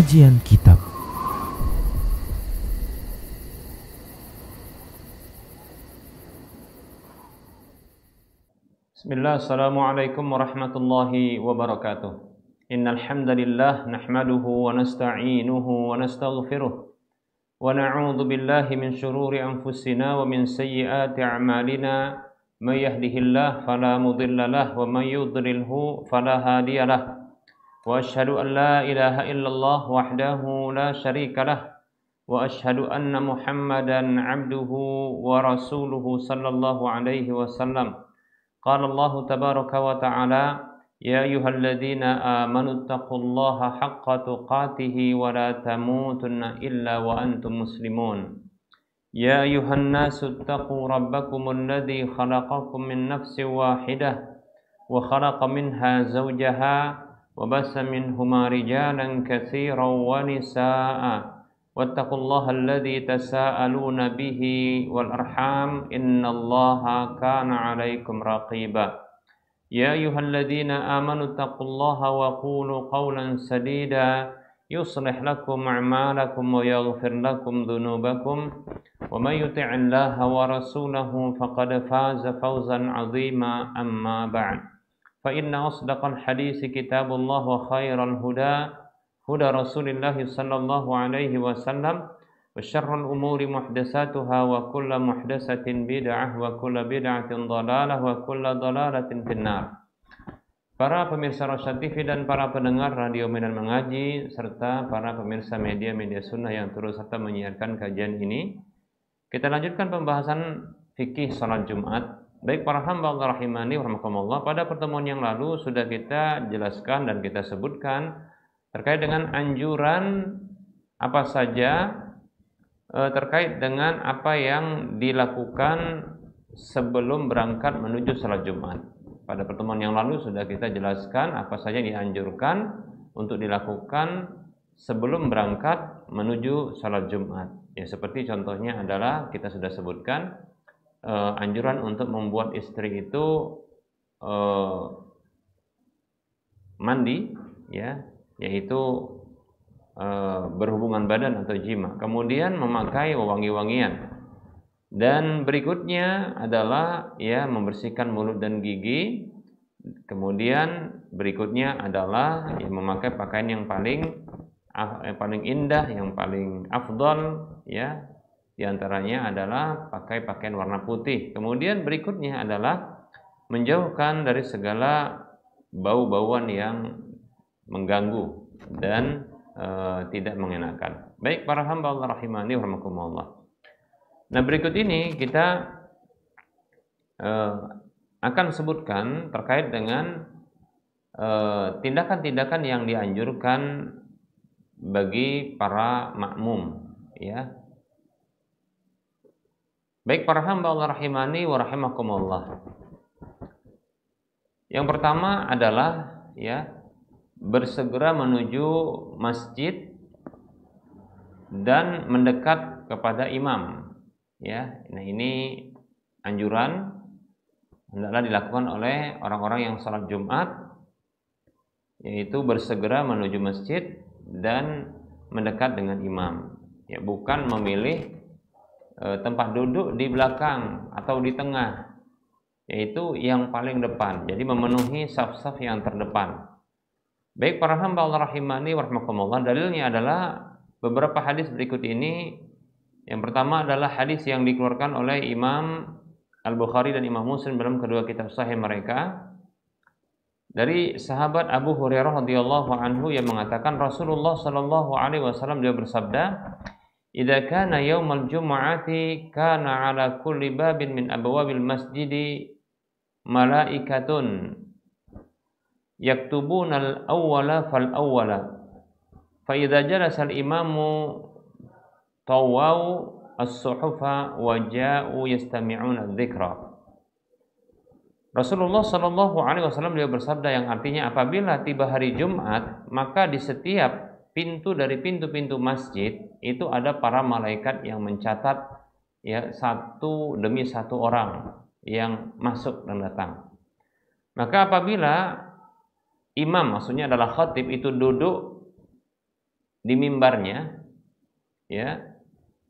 Kajian Kitab. Bismillah, assalamualaikum warahmatullahi wabarakatuh. Innal hamdalillah nahmaduhu wa nasta'inuhu wa nastaghfiruh wa na'udzu billahi min shururi anfusina wa min sayyiati a'malina. May yahdihillahu fala mudilla lahu wa may yudlilhu fala hadiya lahu. Wa asyhadu an la ilaha illallah wahdahu la syarika lahu wa asyhadu anna Muhammadan 'abduhu wa rasuluhu sallallahu alaihi wasallam. Qala Allah tabaraka wa ta'ala, ya ayyuhalladzina amanu taqullaha haqqa tuqatih wa la tamutunna illa wa antum muslimun. Ya ayyuhan nasu taqu rabbakumul ladzi khalaqakum min nafsin wahidah wa khalaqa minha zawjaha wa bassa minhuma rijalan katsiran wa nisaa'a. Wattaqullaha alladzi tasaaluna bihi wal arham innallaha kana 'alaikum raqiba. Ya ayyuhalladzina amanu taqullaha wa qulu qawlan sadida yuslih lakum a'malakum wa yaghfir lakum dhunubakum wa may yuti'illaha wa rasulahu faqad faza fawzan 'azima. Amma ba'd. Fa inna asdaqal haditsi kitabullah wa khairal huda Rasulillah sallallahu alaihi wasallam wa syarrul umuri muhdatsatuha wa kullu muhdatsatin bid'ah wa kullu bid'atin dhalalah wa kullu dhalalatin finnar. Para pemirsa Rosyad TV dan para pendengar Radio Medan Mengaji serta para pemirsa media-media sunnah yang turut serta menyiarkan kajian ini, kita lanjutkan pembahasan fikih salat Jumat. Baik para hamba Allah rahimani wa rahmakumullah, pada pertemuan yang lalu sudah kita jelaskan dan kita sebutkan terkait dengan anjuran apa saja terkait dengan apa yang dilakukan sebelum berangkat menuju salat Jumat. Pada pertemuan yang lalu sudah kita jelaskan apa saja yang dianjurkan untuk dilakukan sebelum berangkat menuju salat Jumat. Ya, seperti contohnya adalah kita sudah sebutkan anjuran untuk membuat istri itu mandi, ya, yaitu berhubungan badan atau jima, kemudian memakai wangi-wangian, dan berikutnya adalah ya membersihkan mulut dan gigi, kemudian berikutnya adalah ya memakai pakaian yang paling indah, yang paling afdal, ya diantaranya adalah pakai pakaian warna putih, kemudian berikutnya adalah menjauhkan dari segala bau-bauan yang mengganggu dan tidak mengenakan. Baik para hamba Allah rahimani wa rahmakumullah. Nah, berikut ini kita akan sebutkan terkait dengan tindakan-tindakan yang dianjurkan bagi para makmum, ya. Baik para hamba Allah rahimani wa rahimakumullah. Yang pertama adalah ya bersegera menuju masjid dan mendekat kepada imam, ya. Nah, ini anjuran hendaklah dilakukan oleh orang-orang yang salat Jumat, yaitu bersegera menuju masjid dan mendekat dengan imam, ya, bukan memilih tempat duduk di belakang atau di tengah, yaitu yang paling depan, jadi memenuhi saf-saf yang terdepan. Baik para hamba Allah rahimani wa rahmakumullah, dalilnya adalah beberapa hadis berikut ini. Yang pertama adalah hadis yang dikeluarkan oleh Imam Al-Bukhari dan Imam Muslim dalam kedua kitab sahih mereka, dari sahabat Abu Hurairah radhiyallahu anhu yang mengatakan Rasulullah sallallahu alaihi wasallam dia bersabda, "Idza kana yaumal jumu'ati kana 'ala kulli babin min abwabil masjidi malaikatun yaktubuna al-awwala fal-awwala fa idza jalasa al-imamu tawau as-suhufa wa ja'u yastami'una adh-dhikra." Rasulullah sallallahu alaihi wasallam dia bersabda yang artinya apabila tiba hari Jumat, maka di setiap pintu dari pintu-pintu masjid itu ada para malaikat yang mencatat ya satu demi satu orang yang masuk dan datang. Maka apabila imam, maksudnya adalah khatib, itu duduk di mimbarnya, ya,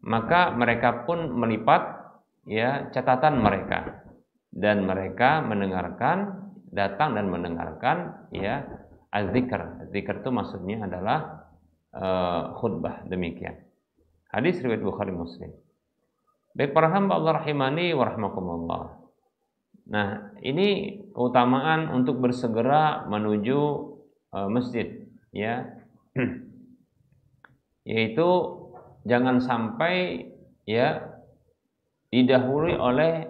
maka mereka pun melipat ya catatan mereka, dan mereka mendengarkan, datang dan mendengarkan ya az-zikr. Zikr itu maksudnya adalah khutbah, demikian. Hadis riwayat Bukhari Muslim. Baik para hamba Allah rahimani wa rahmakumullah. Nah, ini keutamaan untuk bersegera menuju masjid, ya. Yaitu jangan sampai ya didahului oleh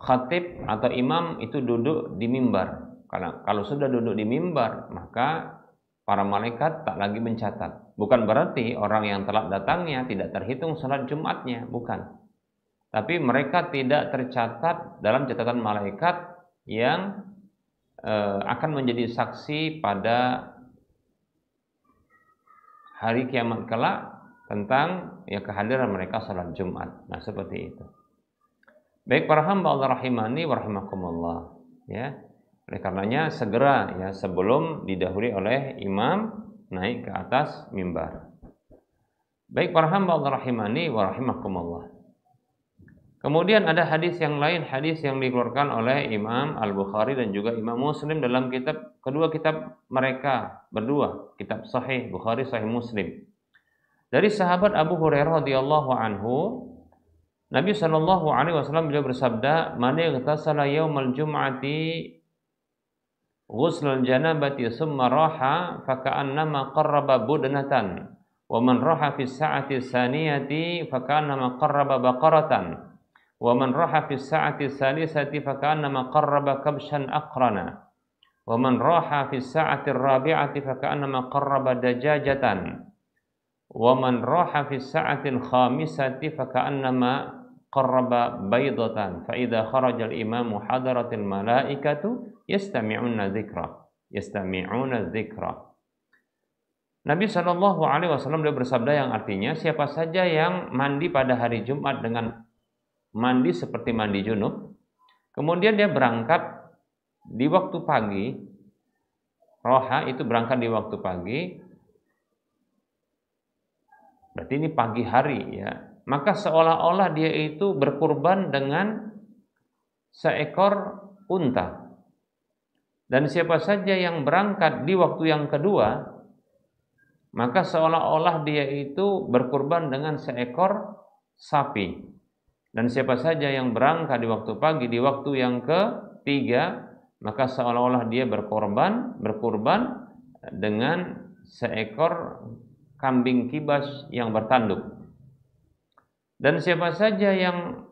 khatib atau imam itu duduk di mimbar. Karena kalau sudah duduk di mimbar, maka para malaikat tak lagi mencatat. Bukan berarti orang yang telat datangnya tidak terhitung salat Jumatnya, bukan. Tapi mereka tidak tercatat dalam catatan malaikat yang akan menjadi saksi pada hari kiamat kelak tentang ya kehadiran mereka salat Jumat. Nah, seperti itu. Baik para hamba Allah rahimani wa rahimakumullah, ya. Oleh karenanya segera ya sebelum didahului oleh imam naik ke atas mimbar. Baik para hamba Allah rahimani wa rahimakumullah. Kemudian ada hadis yang lain, hadis yang dikeluarkan oleh Imam Al-Bukhari dan juga Imam Muslim dalam kedua kitab mereka berdua, kitab Sahih Bukhari, Sahih Muslim. Dari sahabat Abu Hurairah radhiyallahu anhu, Nabi sallallahu alaihi wasallam beliau bersabda, "Man ightasala yaumal jum'ati ghuslal janabati summa raha faka'annama qarraba budnatan, wa man raha fi sa'ati tsaniyati faka'annama qarraba baqaratan, wa man raha fi sa'ati tsalisati faka'annama qarraba kabshan aqrana, wa man raha fi sa'ati rabi'ati faka'annama qarraba dajajatan, wa man raha fi sa'ati khamisati faka'annama qarraba baydatan, fa idza kharaja al-imamu hadaratil malaikatu yastami'una dzikra. Nabi sallallahu alaihi wasallam beliau bersabda yang artinya siapa saja yang mandi pada hari Jumat dengan mandi seperti mandi junub, kemudian dia berangkat di waktu pagi, roha itu berangkat di waktu pagi, berarti ini pagi hari ya, maka seolah-olah dia itu berkurban dengan seekor unta. Dan siapa saja yang berangkat di waktu yang kedua, maka seolah-olah dia itu berkurban dengan seekor sapi. Dan siapa saja yang berangkat di waktu pagi di waktu yang ketiga, maka seolah-olah dia berkurban dengan seekor kambing kibas yang bertanduk. Dan siapa saja yang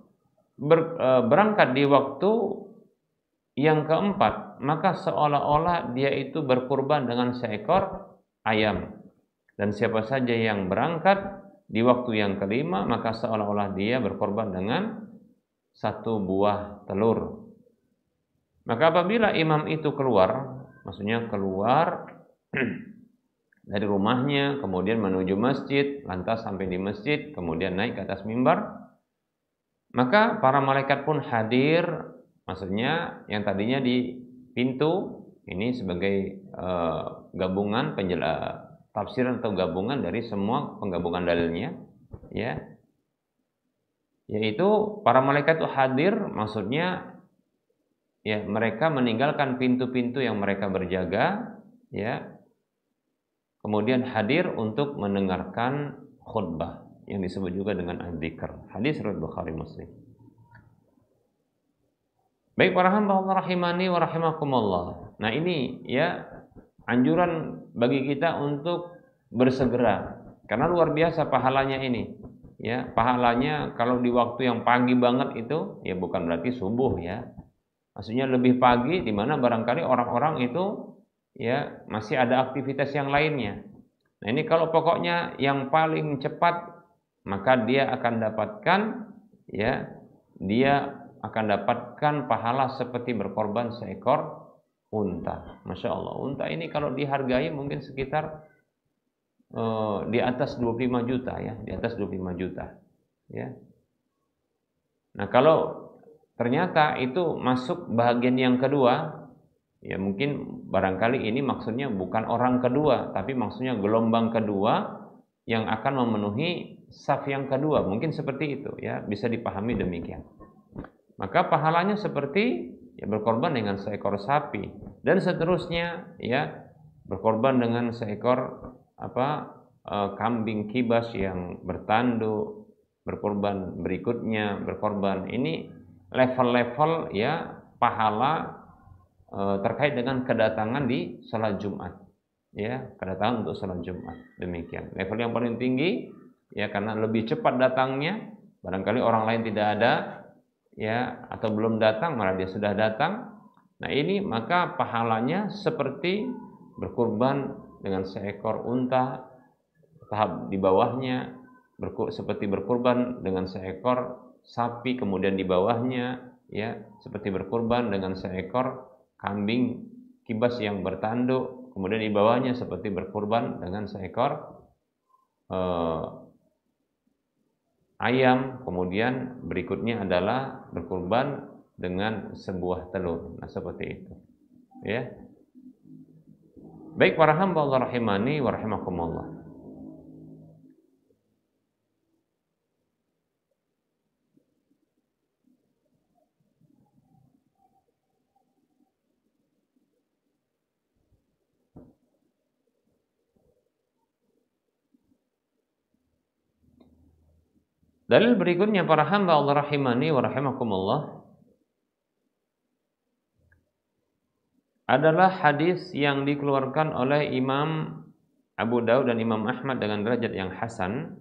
berangkat di waktu yang keempat, maka seolah-olah dia itu berkurban dengan seekor ayam. Dan siapa saja yang berangkat di waktu yang kelima, maka seolah-olah dia berkorban dengan satu buah telur. Maka apabila imam itu keluar, maksudnya keluar dari rumahnya, kemudian menuju masjid, lantas sampai di masjid, kemudian naik ke atas mimbar, maka para malaikat pun hadir, maksudnya yang tadinya di pintu, ini sebagai gabungan tafsiran atau gabungan dari semua penggabungan dalilnya, ya, yaitu para malaikat itu hadir, maksudnya ya mereka meninggalkan pintu-pintu yang mereka berjaga, ya, kemudian hadir untuk mendengarkan khutbah yang disebut juga dengan az-zikr. Hadis riwayat Bukhari Muslim. Baik para hamba Allah rahimani wa rahimakumullah. Nah ini ya anjuran bagi kita untuk bersegera, karena luar biasa pahalanya ini. Ya, pahalanya kalau di waktu yang pagi banget itu, ya bukan berarti subuh ya. Maksudnya lebih pagi di mana barangkali orang-orang itu ya masih ada aktivitas yang lainnya. Nah, ini kalau pokoknya yang paling cepat, maka dia akan dapatkan pahala seperti berkorban seekor unta. Masya Allah, unta ini kalau dihargai mungkin sekitar di atas 25 juta ya, di atas 25 juta ya. Nah, kalau ternyata itu masuk bagian yang kedua, Ya mungkin barangkali ini maksudnya bukan orang kedua, tapi maksudnya gelombang kedua yang akan memenuhi saf yang kedua. Mungkin seperti itu ya, bisa dipahami demikian. Maka pahalanya seperti ya berkorban dengan seekor sapi dan seterusnya ya, berkorban dengan seekor kambing kibas yang bertanduk, berkorban berikutnya berkorban. Ini level-level ya pahala terkait dengan kedatangan di salat Jumat. Ya, kedatangan untuk salat Jumat. Demikian. Level yang paling tinggi ya karena lebih cepat datangnya, barangkali orang lain tidak ada ya atau belum datang malah dia sudah datang. Nah, ini maka pahalanya seperti berkurban dengan seekor unta, tahap di bawahnya seperti berkurban dengan seekor sapi, kemudian di bawahnya ya seperti berkurban dengan seekor kambing kibas yang bertanduk, kemudian di bawahnya seperti berkurban dengan seekor ayam, kemudian berikutnya adalah berkurban dengan sebuah telur. Nah, seperti itu. Ya. Baik para hamba Allah rahimani wa rahimakumullah. Dalil berikutnya para hamba Allah rahimani wa rahimakumullah adalah hadis yang dikeluarkan oleh Imam Abu Daud dan Imam Ahmad dengan derajat yang hasan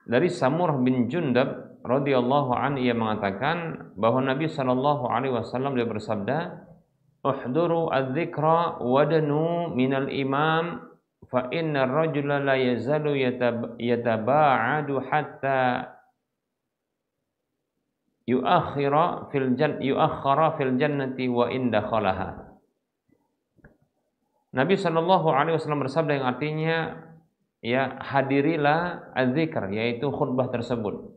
dari Samurah bin Jundab radhiyallahu anhu. Ia mengatakan bahwa Nabi sallallahu alaihi wasallam dia bersabda, "Uhduru adz-dzikra wadanu minal imam fa inna ar-rajula la yazalu yataba'adu hatta yuakhkhara fil jannati wa in dakhalaha." Nabi sallallahu alaihi wasallam bersabda yang artinya ya hadirilah az-zikr, yaitu khutbah tersebut.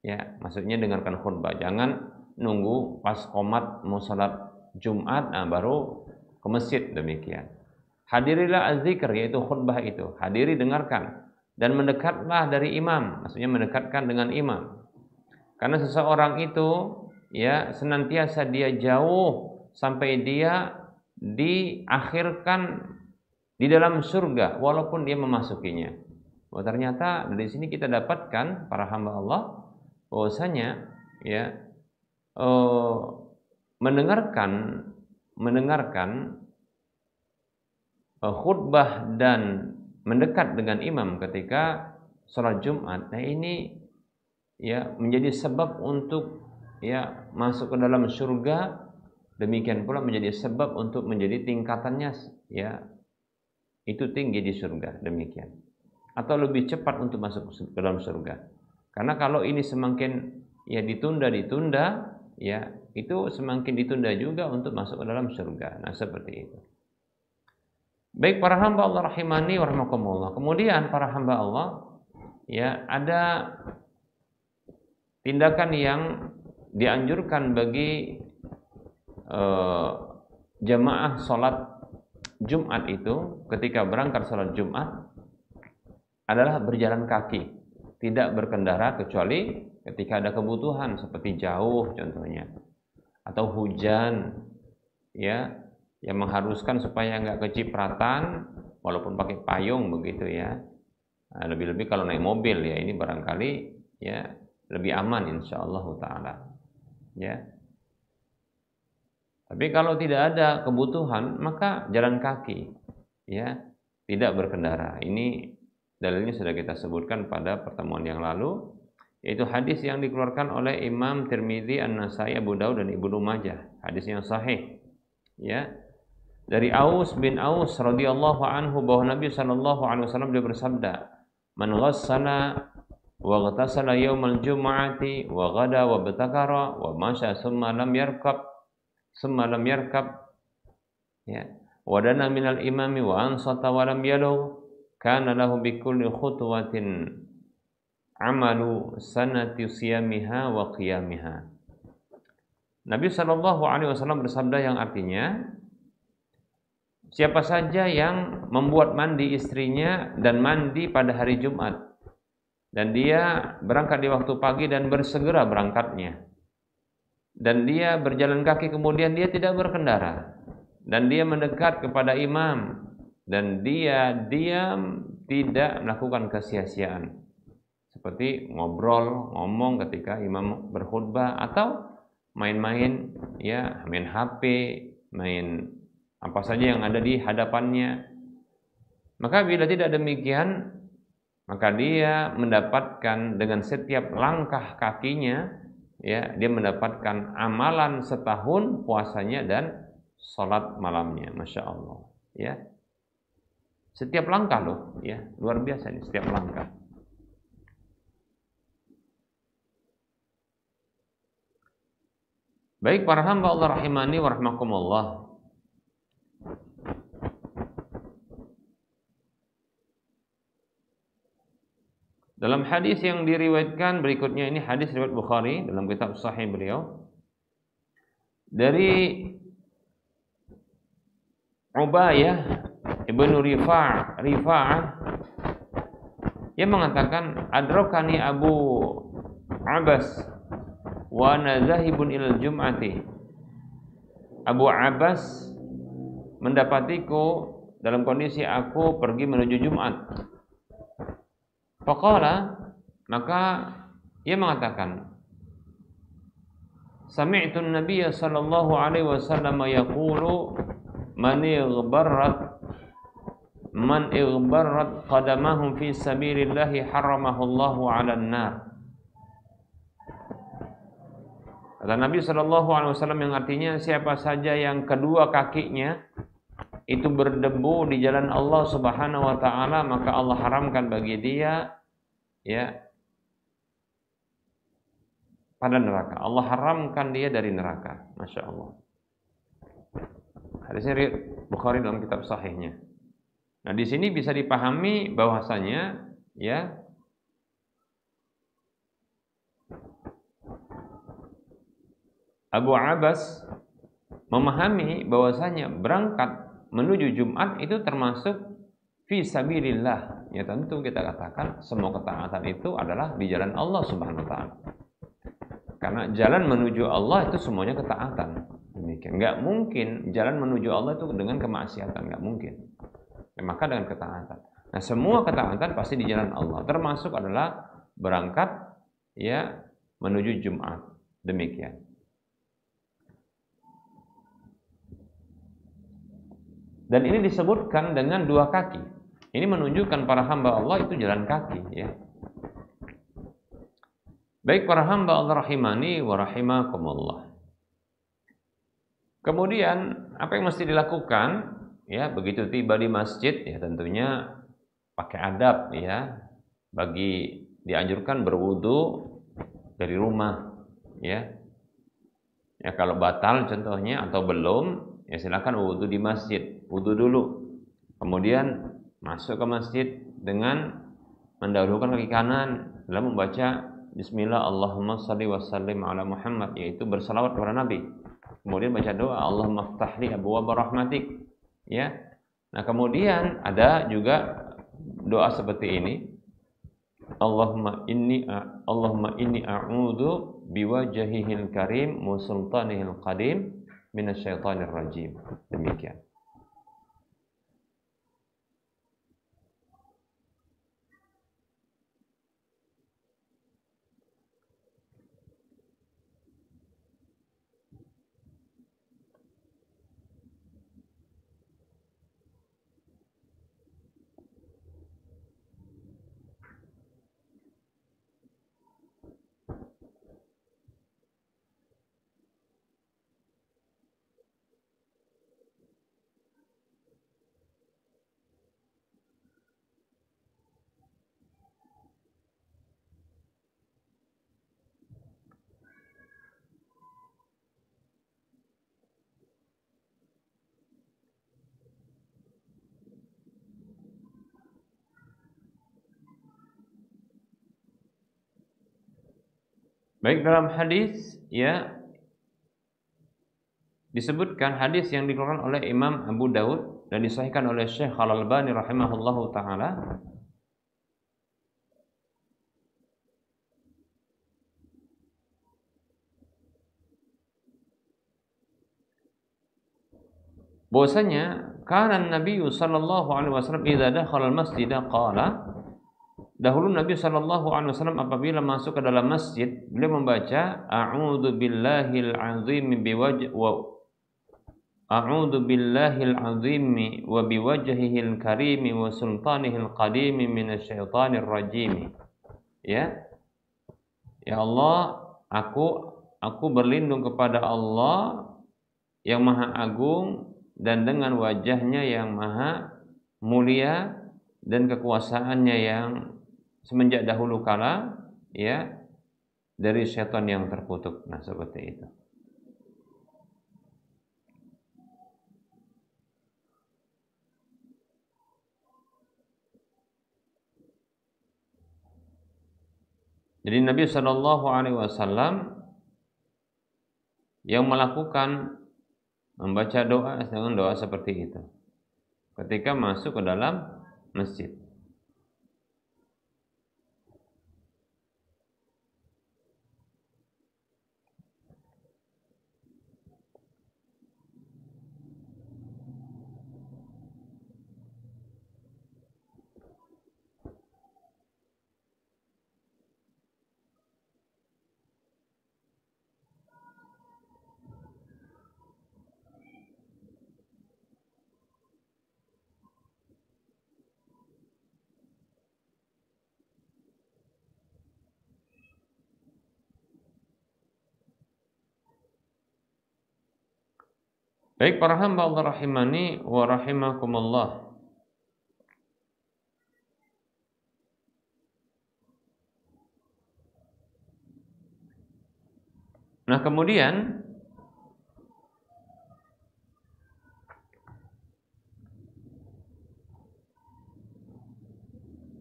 Ya, maksudnya dengarkan khutbah. Jangan nunggu pas qomat mau salat Jumat baru ke masjid, demikian. Hadirilah az-zikr, yaitu khutbah itu. Hadiri, dengarkan dan mendekatlah dari imam, maksudnya mendekatkan dengan imam. Karena seseorang itu ya senantiasa dia jauh sampai dia diakhirkan di dalam surga walaupun dia memasukinya. Oh, ternyata dari sini kita dapatkan para hamba Allah bahwasanya ya mendengarkan khutbah dan mendekat dengan imam ketika sholat Jumat. Nah, ini ya menjadi sebab untuk ya masuk ke dalam surga. Demikian pula menjadi sebab untuk menjadi tingkatannya ya itu tinggi di surga, demikian. Atau lebih cepat untuk masuk ke dalam surga. Karena kalau ini semakin ya ditunda ya itu semakin ditunda juga untuk masuk ke dalam surga. Nah, seperti itu. Baik para hamba Allah rahimani wa rahimakumullah. Kemudian para hamba Allah ya ada tindakan yang dianjurkan bagi jamaah salat Jumat itu ketika berangkat salat Jumat adalah berjalan kaki, tidak berkendara kecuali ketika ada kebutuhan seperti jauh contohnya atau hujan ya yang mengharuskan supaya enggak kecipratan walaupun pakai payung begitu ya. Nah, lebih-lebih kalau naik mobil ya ini barangkali ya lebih aman insyaallah taala. Ya. Tapi kalau tidak ada kebutuhan, maka jalan kaki, ya, tidak berkendara. Ini dalilnya sudah kita sebutkan pada pertemuan yang lalu, yaitu hadis yang dikeluarkan oleh Imam Tirmidzi, An-Nasai, Abu Daud dan Ibnu Majah. Hadis yang sahih, ya. Dari Aus bin Aus radhiyallahu anhu bahwa Nabi sallallahu alaihi wasallam dia bersabda, "Man ghassala wa ghatasala yaumal jum'ati wa ghada wa batakara wa masya thumma lam yarkab ya wadana minal imami wa ansata wa lam yalugh kana lahu bi kulli khutwatin amalu sanati siyamiha wa qiyamiha." Nabi Shallallahu Alaihi Wasallam bersabda yang artinya, siapa saja yang membuat mandi istrinya dan mandi pada hari Jumat, dan dia berangkat di waktu pagi dan bersegera berangkatnya, dan dia berjalan kaki kemudian dia tidak berkendara, dan dia mendekat kepada imam, dan dia diam tidak melakukan kesia-siaan seperti ngobrol, ngomong ketika imam berkhutbah, atau main-main, ya, main HP, main apa saja yang ada di hadapannya. Maka bila tidak demikian, maka dia mendapatkan dengan setiap langkah kakinya, ya, dia mendapatkan amalan setahun puasanya dan salat malamnya. Masya Allah, ya. Setiap langkah loh, ya, luar biasa nih setiap langkah. Baik para hamba Allah rahimani wa rahmakumullah. Dalam hadis yang diriwayatkan berikutnya, ini hadis riwayat Bukhari dalam kitab sahih beliau, dari Ubayyah ibnu Rifa'ah, ia mengatakan, adrakani Abu Abbas wa nazahibun ilal jum'ati. Abu Abbas mendapatiku dalam kondisi aku pergi menuju Jumat. Faqala, maka ia mengatakan, sami'tu an-nabiyya sallallahu alaihi wasallam yaqulu man ighbarrat qadamahu fi sabilillahi haramahu Allahu 'alan nar. Kata Nabi sallallahu alaihi wasallam yang artinya, siapa saja yang kedua kakinya itu berdebu di jalan Allah Subhanahu wa taala, maka Allah haramkan bagi dia, ya, pada neraka. Allah haramkan dia dari neraka. Masya Allah. Hadisnya riwayat Bukhari dalam kitab sahihnya. Nah, di sini bisa dipahami bahwasanya, ya, Abu Abbas memahami bahwasanya berangkat menuju Jumat itu termasuk fi sabilillah. Ya, tentu kita katakan semua ketaatan itu adalah di jalan Allah Subhanahu wa taala. Karena jalan menuju Allah itu semuanya ketaatan. Demikian. Enggak mungkin jalan menuju Allah itu dengan kemaksiatan, enggak mungkin. Ya, maka dengan ketaatan. Nah, semua ketaatan pasti di jalan Allah, termasuk adalah berangkat, ya, menuju Jumat. Demikian. Dan ini disebutkan dengan dua kaki. Ini menunjukkan para hamba Allah itu jalan kaki, ya. Baik para hamba Allah rahimani wa rahimakumullah. Kemudian apa yang mesti dilakukan, ya, begitu tiba di masjid, ya, tentunya pakai adab, ya. Bagi dianjurkan berwudu dari rumah, ya. Ya, kalau batal contohnya atau belum, ya silakan wudu di masjid. Wudu dulu, kemudian masuk ke masjid dengan mendahulukan kaki kanan dalam membaca Bismillah Allahumma salli wa sallim ala Muhammad, yaitu bersalawat kepada Nabi. Kemudian baca doa Allahumma ftahli abwaaba rahmatik, ya. Nah, kemudian ada juga doa seperti ini, Allahumma inni a'udzu biwajhihil karim wa sultanihil qadim minasyaitonir rajim. Demikian. Baik, dalam hadis, ya, disebutkan hadis yang dikeluarkan oleh Imam Abu Daud dan disahihkan oleh Syekh Al-Albani rahimahullahu taala, bahwasanya kana Nabi sallallahu alaihi wasallam idza dakhala al-masjid qala, dahulu Nabi sallallahu alaihi wasallam apabila masuk ke dalam masjid, beliau membaca a'udzu billahil azim A'udzu billahil azimi wa biwajhihil karimi wa sultanihil qadimi minasyaitonir rajim. Ya. Ya Allah, aku berlindung kepada Allah yang Maha Agung dan dengan wajahnya yang Maha Mulia dan kekuasaannya yang semenjak dahulu kala, ya, dari syaitan yang terkutuk. Nah, seperti itu. Jadi Nabi Shallallahu Alaihi Wasallam yang melakukan membaca doa dengan doa seperti itu ketika masuk ke dalam masjid. Baik para hamba Allah rahimani wa rahimakumullah. Nah, kemudian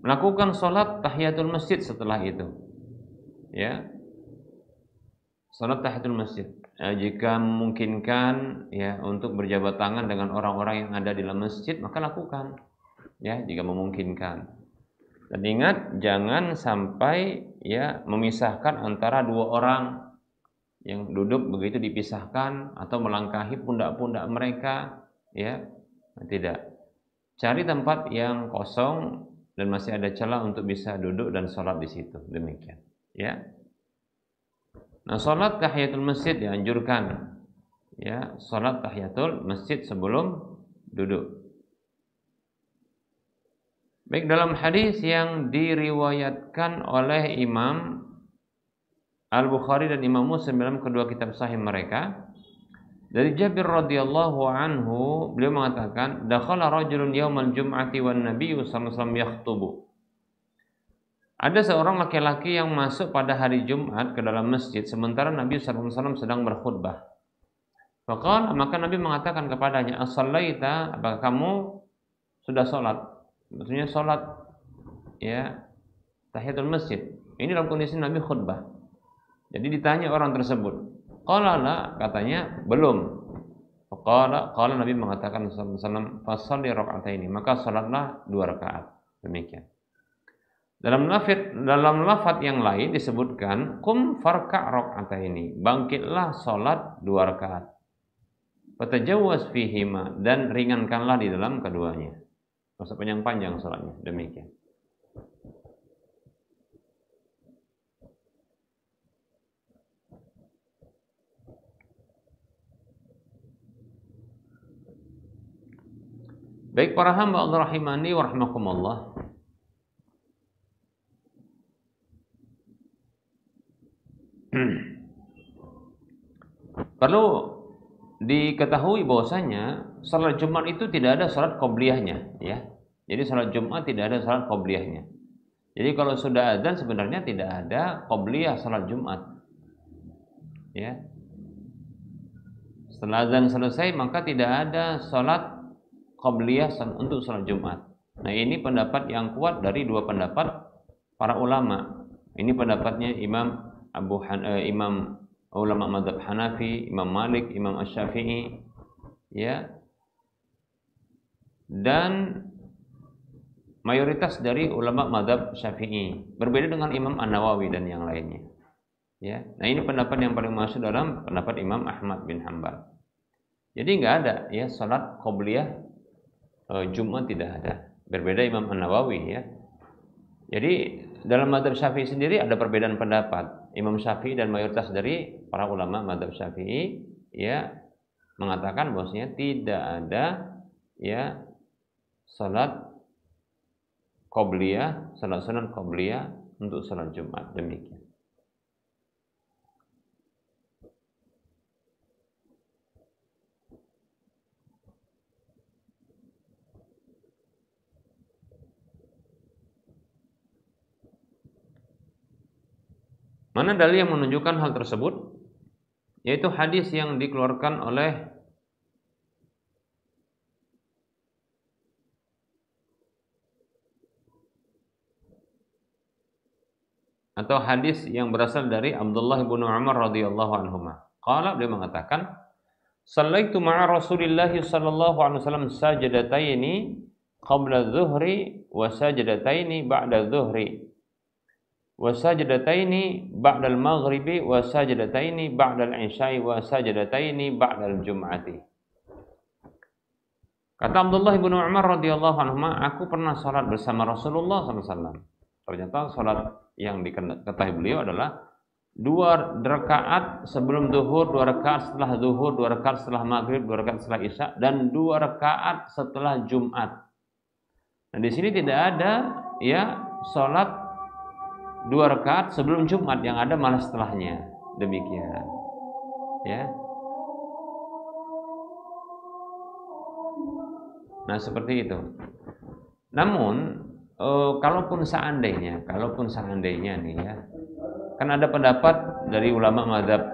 melakukan sholat tahiyatul masjid setelah itu. Ya. Sholat tahiyatul masjid. Jika memungkinkan ya untuk berjabat tangan dengan orang-orang yang ada di dalam masjid, maka lakukan ya jika memungkinkan. Dan ingat jangan sampai ya memisahkan antara dua orang yang duduk begitu dipisahkan atau melangkahi pundak-pundak mereka ya. Tidak. Cari tempat yang kosong dan masih ada celah untuk bisa duduk dan sholat di situ. Demikian ya. Nah, sholat tahiyatul masjid dianjurkan, ya, sholat tahiyatul masjid sebelum duduk. Baik, dalam hadis yang diriwayatkan oleh Imam Al-Bukhari dan Imam Muslim dalam kedua kitab sahih mereka, dari Jabir radhiyallahu anhu, beliau mengatakan, dakhala rajulun yaumal jum'ati wan nabiyyu sallallahu alaihi wasallam yakhutubu. Ada seorang laki-laki yang masuk pada hari Jumat ke dalam masjid sementara Nabi SAW sedang berkhutbah. Maka Nabi mengatakan kepadanya, as-sallaita, apakah kamu sudah sholat? Maksudnya sholat ya tahiyatul masjid. Ini dalam kondisi Nabi khutbah. Jadi ditanya orang tersebut. Qala la, katanya belum. Qala Nabi mengatakan SAW, fashalli raka'ataini, maka sholatlah 2 rakaat. Demikian. Dalam lafaz yang lain disebutkan qum farka' raka'ataini, bangkitlah salat 2 rakaat. Fatajawwaz fihima, dan ringankanlah di dalam keduanya. Masa panjang-panjang salatnya. Demikian. Baik para hamba Allah rahimani wa rahimakumullah. Perlu diketahui bahwasanya salat Jumat itu tidak ada salat qobliyahnya ya. Jadi salat Jumat tidak ada salat qobliyahnya. Jadi kalau sudah adzan sebenarnya tidak ada qobliyah salat Jumat. Ya. Setelah adzan selesai maka tidak ada salat qobliyah untuk salat Jumat. Nah, ini pendapat yang kuat dari dua pendapat para ulama. Ini pendapatnya Imam ulama mazhab Hanafi, Imam Malik, Imam Asy-Syafi'i, ya, dan mayoritas dari ulama mazhab Syafi'i. Berbeda dengan Imam An-Nawawi dan yang lainnya. Ya, nah ini pendapat yang paling masuk dalam pendapat Imam Ahmad bin Hanbal. Jadi nggak ada ya salat qobliyah Jumat, tidak ada. Berbeda Imam An-Nawawi ya. Jadi dalam mazhab Syafi'i sendiri ada perbedaan pendapat. Imam Syafi'i dan mayoritas dari para ulama mazhab Syafi'i ya mengatakan bahwasanya tidak ada ya salat qobliyah, salat sunat qobliyah untuk salat Jumat, demikian. Mana dalil yang menunjukkan hal tersebut? Yaitu hadis yang dikeluarkan oleh atau hadis yang berasal dari Abdullah bin Umar radhiyallahu anhuma. Qala, beliau mengatakan, "Shallaitu ma'a Rasulillah sallallahu alaihi wasallam sajadataini qabla adh-dhuhri wa sajadataini ba'da adh-dhuhri wa sajadataini ba'da al-maghribi wa sajadataini ba'da al-isya'i wa sajadataini ba'da al-jum'ati." Kata Abdullah bin Umar radhiyallahu anhuma, aku pernah salat bersama Rasulullah sallallahu alaihi wasallam. Ternyata salat yang diketahui beliau adalah 2 rakaat sebelum zuhur, 2 rakaat setelah zuhur, 2 rakaat setelah maghrib, 2 rakaat setelah isya, dan 2 rakaat setelah Jumat. Nah di sini tidak ada ya salat 2 rakaat sebelum Jumat, yang ada malah setelahnya. Demikian. Ya. Nah seperti itu. Namun kalaupun seandainya nih ya, kan ada pendapat dari ulama mazhab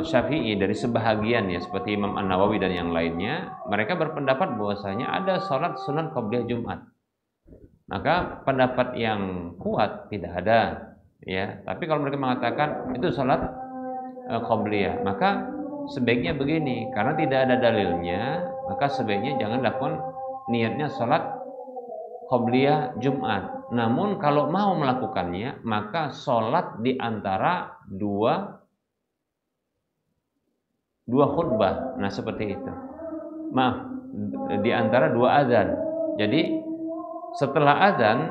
Syafi'i dari sebahagian ya, seperti Imam An-Nawawi dan yang lainnya, mereka berpendapat bahwasanya ada salat sunat qobliyah Jumat. Maka pendapat yang kuat tidak ada ya, tapi kalau mereka mengatakan itu salat qobliyah, maka sebaiknya begini, karena tidak ada dalilnya, maka sebaiknya jangan lakukan niatnya salat qobliyah Jumat. Namun kalau mau melakukannya, maka sholat di antara dua khutbah. Nah seperti itu. Maaf, di antara 2 azan. Jadi setelah azan,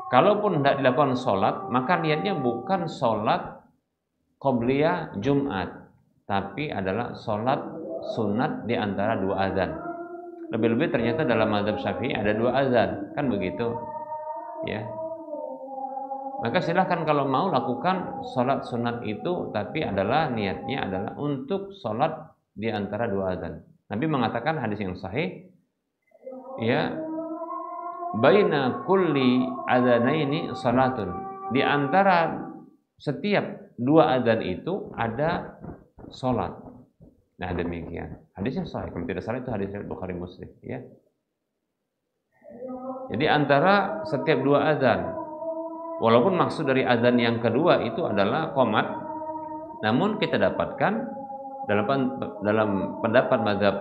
kalaupun tidak dilakukan sholat, maka niatnya bukan sholat qobliyah Jumat, tapi adalah sholat sunat di antara 2 azan. Lebih-lebih ternyata dalam mazhab Syafi'i ada 2 azan, kan begitu ya. Maka silahkan kalau mau lakukan sholat sunat itu, tapi adalah niatnya adalah untuk sholat di antara 2 azan. Nabi mengatakan hadis yang sahih ya, baina kulli adzanaini salatun, di antara setiap 2 azan itu ada sholat. Nah demikian. Hadisnya sahih, kalau tidak salah itu hadis Bukhari Muslim ya. Jadi antara setiap 2 azan, walaupun maksud dari azan yang kedua itu adalah qomat, namun kita dapatkan dalam pendapat mazhab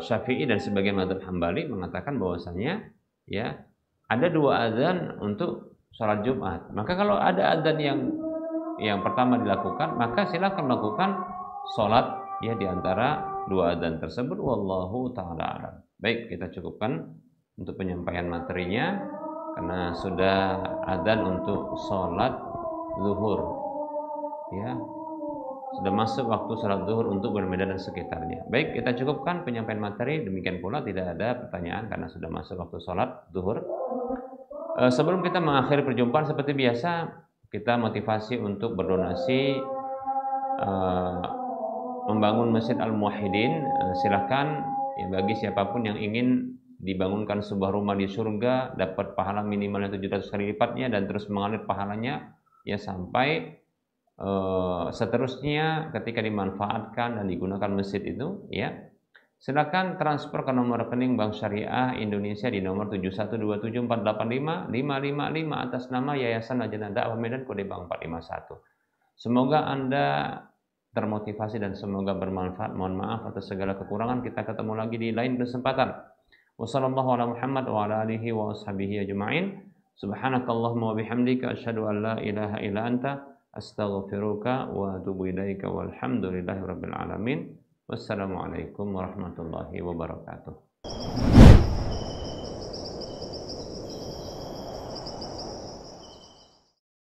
Syafi'i dan sebagian mazhab Hambali mengatakan bahwasanya ya ada 2 azan untuk sholat Jumat. Maka kalau ada azan yang pertama dilakukan, maka silakan melakukan sholat ya di antara 2 azan tersebut. Wallahu ta'ala alam. Baik, kita cukupkan untuk penyampaian materinya karena sudah azan untuk sholat zuhur ya, sudah masuk waktu sholat zuhur untuk Medan dan sekitarnya. Baik, kita cukupkan penyampaian materi. Demikian pula tidak ada pertanyaan karena sudah masuk waktu sholat zuhur. Sebelum kita mengakhiri perjumpaan, seperti biasa kita motivasi untuk berdonasi membangun Masjid Al-Muwahhidin. Silahkan ya, bagi siapapun yang ingin dibangunkan sebuah rumah di surga, dapat pahala minimalnya 700 kali lipatnya dan terus mengalir pahalanya ya sampai seterusnya ketika dimanfaatkan dan digunakan masjid itu ya, silakan transfer ke nomor rekening Bank Syariah Indonesia di nomor 71274855555 atas nama Yayasan Lajnah Dakwah Medan kode bank 451. Semoga Anda termotivasi dan semoga bermanfaat. Mohon maaf atas segala kekurangan. Kita ketemu lagi di lain kesempatan. Wassallallahu ala Muhammad wa ala alihi wa ashabihi ajma'in. Subhanakallahumma wa bihamdika asyhadu an la ilaha illa anta astaghfiruka wa atubu ilaika walhamdulillahi rabbil alamin. Wassalamualaikum warahmatullahi wabarakatuh.